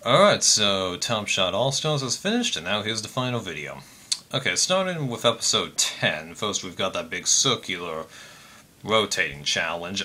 Alright, so Top Shot All-Stars is finished, and now here's the final video. Okay, starting with episode 10, first we've got that big circular rotating challenge.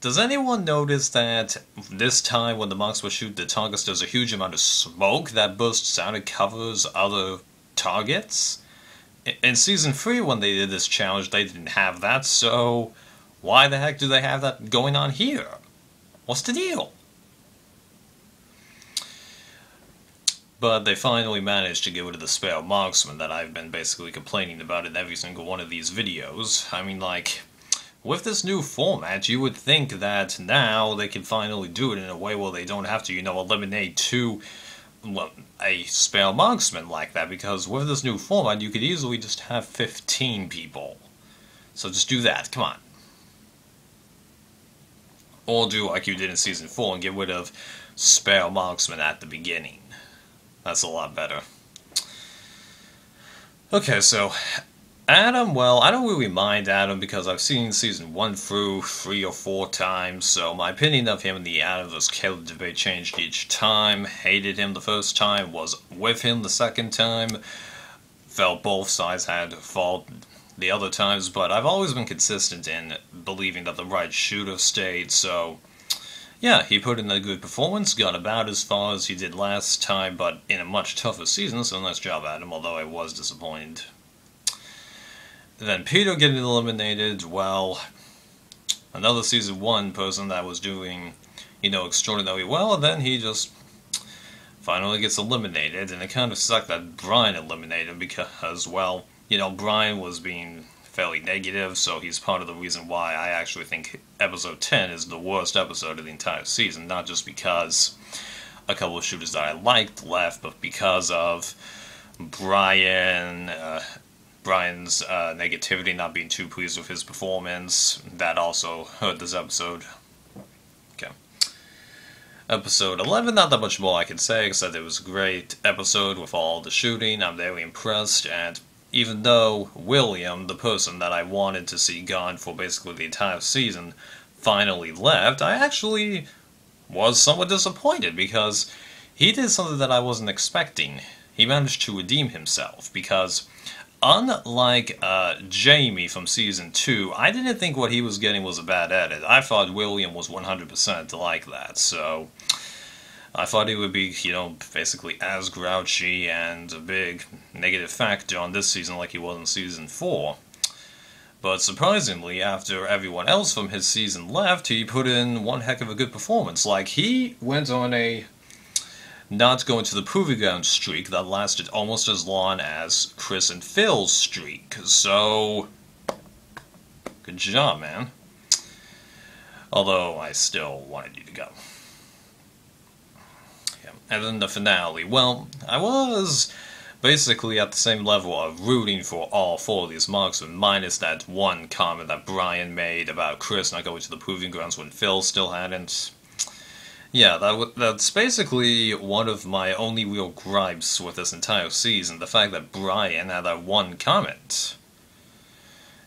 Does anyone notice that this time when the monks will shoot the targets, there's a huge amount of smoke that bursts out and covers other targets? In Season 3, when they did this challenge, they didn't have that, so why the heck do they have that going on here? What's the deal? But they finally managed to get rid of the spare marksman that I've been basically complaining about in every single one of these videos. I mean, like, with this new format, you would think that now they can finally do it in a way where they don't have to, eliminate a spare marksman like that, because with this new format, you could easily just have 15 people. So just do that, come on. Or do like you did in Season 4 and get rid of spare marksman at the beginning. That's a lot better. Okay, so Adam, well, I don't really mind Adam because I've seen Season 1 through 3 or 4 times, so my opinion of him in the Adam vs. Caleb debate changed each time. Hated him the first time, was with him the second time, felt both sides had fault the other times, but I've always been consistent in believing that the right shooter stayed, so yeah, he put in a good performance, got about as far as he did last time, but in a much tougher season, so nice job, Adam, although I was disappointed. Then Peter getting eliminated, well, another Season 1 person that was doing, extraordinarily well, and then he just finally gets eliminated, and it kind of sucked that Brian eliminated him because, well, Brian was being fairly negative, so he's part of the reason why I actually think episode 10 is the worst episode of the entire season, not just because a couple of shooters that I liked left, but because of Brian's negativity, not being too pleased with his performance. That also hurt this episode. Okay. Episode 11, not that much more I can say, except it was a great episode with all the shooting. I'm very impressed, and even though William, the person that I wanted to see gone for basically the entire season, finally left, I actually was somewhat disappointed because he did something that I wasn't expecting. He managed to redeem himself because, unlike Jamie from Season 2, I didn't think what he was getting was a bad edit. I thought William was 100% like that, so I thought he would be, basically as grouchy and a big negative factor on this season like he was in Season 4. But surprisingly, after everyone else from his season left, he put in one heck of a good performance. Like, he went on a not going to the proving ground streak that lasted almost as long as Chris and Phil's streak. So, good job, man. Although, I still wanted you to go. And then the finale. Well, I was basically at the same level of rooting for all 4 of these marksmen, minus that one comment that Brian made about Chris not going to the proving grounds when Phil still hadn't. Yeah, that's basically one of my only real gripes with this entire season, the fact that Brian had that one comment.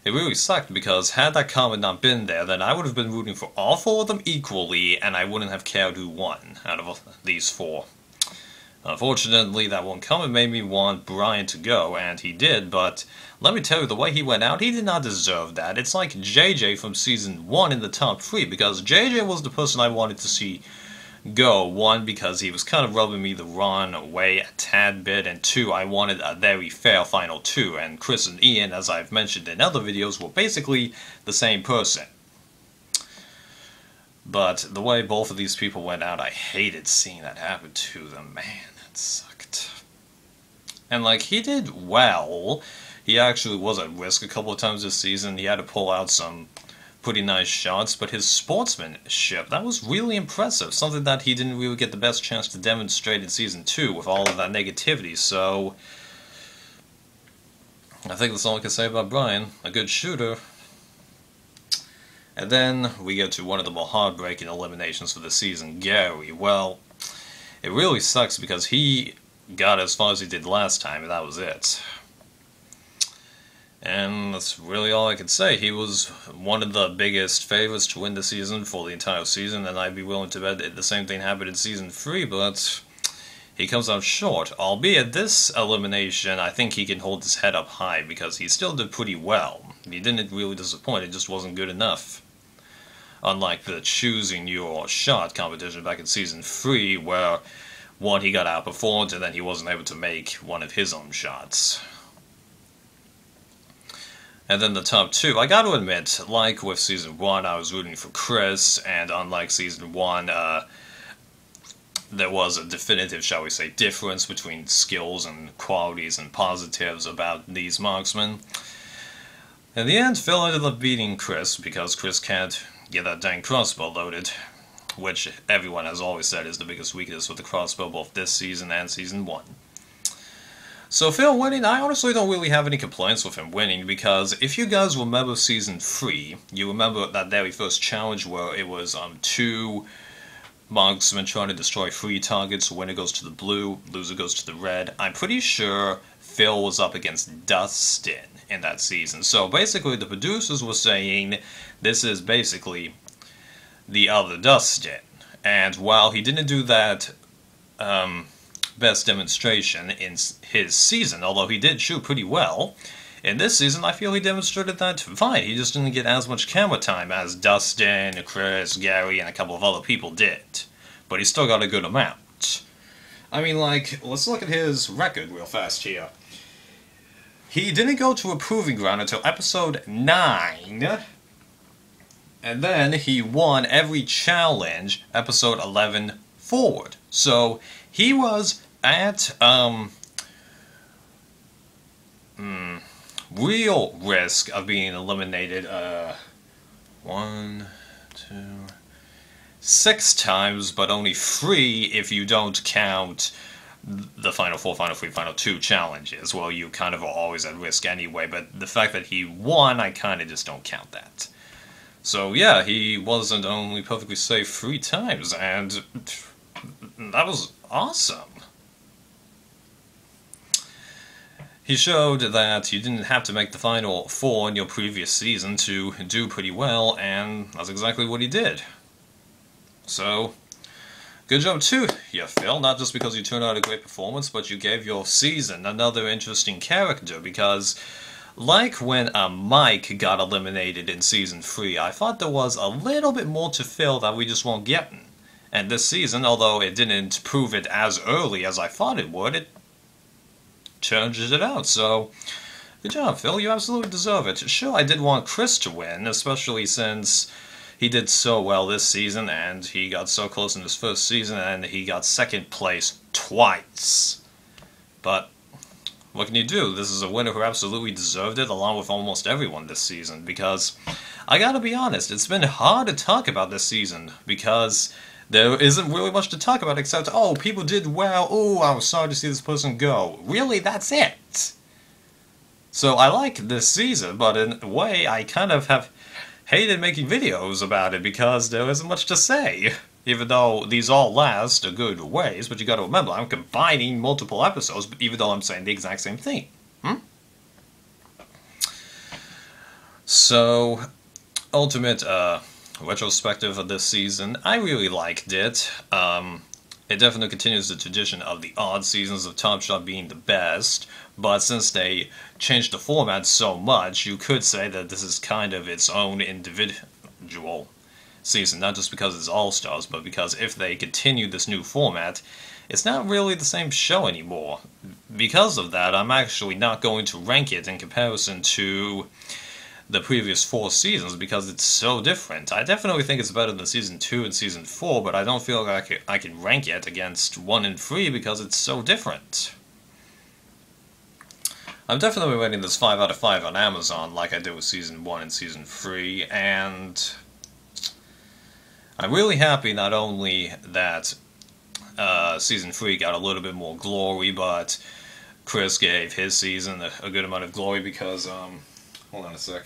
It really sucked because had that comment not been there, then I would have been rooting for all 4 of them equally, and I wouldn't have cared who won out of these 4. Unfortunately, that one comment made me want Brian to go, and he did, but let me tell you, the way he went out, he did not deserve that. It's like JJ from Season 1 in the top 3, because JJ was the person I wanted to see go. 1, because he was kind of rubbing me the wrong way a tad bit, and 2, I wanted a very fair Final 2, and Chris and Ian, as I've mentioned in other videos, were basically the same person. But the way both of these people went out, I hated seeing that happen to them. Man, that sucked. And, like, he did well. He actually was at risk a couple of times this season. He had to pull out some pretty nice shots, but his sportsmanship, that was really impressive. Something that he didn't really get the best chance to demonstrate in Season 2 with all of that negativity, so I think that's all I can say about Brian. A good shooter. And then we get to one of the more heartbreaking eliminations for the season, Gary. Well, it really sucks because he got as far as he did last time, and that was it. And that's really all I can say. He was one of the biggest favorites to win the season for the entire season, and I'd be willing to bet the same thing happened in Season 3, but he comes out short. Albeit this elimination, I think he can hold his head up high, because he still did pretty well. He didn't really disappoint, it just wasn't good enough. Unlike the choosing your shot competition back in Season 3, where one, he got outperformed, and then he wasn't able to make one of his own shots. And then the top two, I gotta admit, like with Season 1, I was rooting for Chris, and unlike Season 1, there was a definitive, shall we say, difference between skills and qualities and positives about these marksmen. In the end, Phil ended up beating Chris, because Chris can't get that dang crossbow loaded, which everyone has always said is the biggest weakness with the crossbow, both this season and Season 1. So Phil winning, I honestly don't really have any complaints with him winning, because if you guys remember Season 3, you remember that very first challenge where it was two marksmen trying to destroy 3 targets, winner goes to the blue, loser goes to the red. I'm pretty sure Phil was up against Dustin in that season. So basically the producers were saying this is basically the other Dustin. And while he didn't do that best demonstration in his season, although he did shoot pretty well, in this season I feel he demonstrated that fine. He just didn't get as much camera time as Dustin, Chris, Gary, and a couple of other people did. But he still got a good amount. I mean, like, let's look at his record real fast here. He didn't go to a proving ground until episode 9. And then he won every challenge, episode 11 forward. So he was at real risk of being eliminated 1, 2, 6 times, but only 3 if you don't count the Final 4, Final 3, Final 2 challenges. Well, you kind of are always at risk anyway, but the fact that he won, I kind of just don't count that. So yeah, he wasn't only perfectly safe 3 times, and that was awesome. He showed that you didn't have to make the Final 4 in your previous season to do pretty well, and that's exactly what he did. So, good job too, you Phil, not just because you turned out a great performance, but you gave your season another interesting character, because like when Mike got eliminated in Season 3, I thought there was a little bit more to Phil that we just weren't getting. And this season, although it didn't prove it as early as I thought it would, it changes it out. So, good job, Phil. You absolutely deserve it. Sure, I did want Chris to win, especially since he did so well this season, and he got so close in his first season, and he got 2nd place twice. But what can you do? This is a winner who absolutely deserved it, along with almost everyone this season, because I gotta be honest, it's been hard to talk about this season, because there isn't really much to talk about except, oh, people did well, oh, I was sorry to see this person go. Really, that's it. So I like this season, but in a way, I kind of have hated making videos about it because there isn't much to say. Even though these all last a good ways, but you gotta remember, I'm combining multiple episodes, even though I'm saying the exact same thing. So, ultimate retrospective of this season, I really liked it. It definitely continues the tradition of the odd seasons of Top Shot being the best, but since they changed the format so much, you could say that this is kind of its own individual season, not just because it's All-Stars, but because if they continue this new format, it's not really the same show anymore. Because of that, I'm actually not going to rank it in comparison to the previous 4 seasons, because it's so different. I definitely think it's better than Season 2 and Season 4, but I don't feel like I can rank it against 1 and 3 because it's so different. I'm definitely rating this 5 out of 5 on Amazon, like I did with Season 1 and Season 3, and I'm really happy not only that Season 3 got a little bit more glory, but Chris gave his season a good amount of glory because, hold on a sec.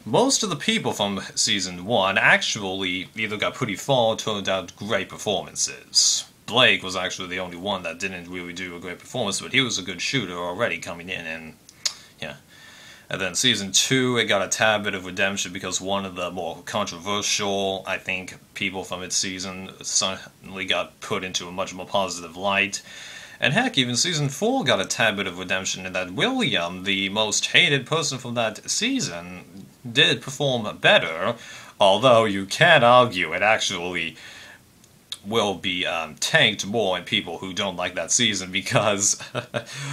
Most of the people from Season 1 actually either got pretty far or turned out great performances. Blake was actually the only one that didn't really do a great performance, but he was a good shooter already coming in, and yeah. And then Season 2, it got a tad bit of redemption because one of the more controversial, I think, people from its season suddenly got put into a much more positive light. And heck, even Season 4 got a tad bit of redemption in that William, the most hated person from that season, did perform better, although you can argue it actually will be tanked more in people who don't like that season because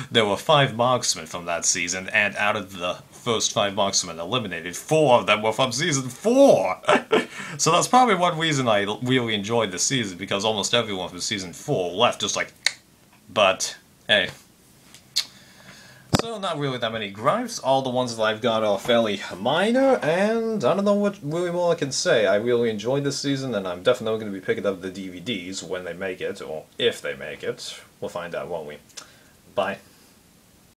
there were 5 marksmen from that season, and out of the first 5 marksmen eliminated, 4 of them were from Season 4! So that's probably one reason I really enjoyed the season, because almost everyone from Season 4 left just like... But, hey. So, not really that many gripes. All the ones that I've got are fairly minor, and I don't know what really more I can say. I really enjoyed this season, and I'm definitely going to be picking up the DVDs when they make it, or if they make it. We'll find out, won't we? Bye.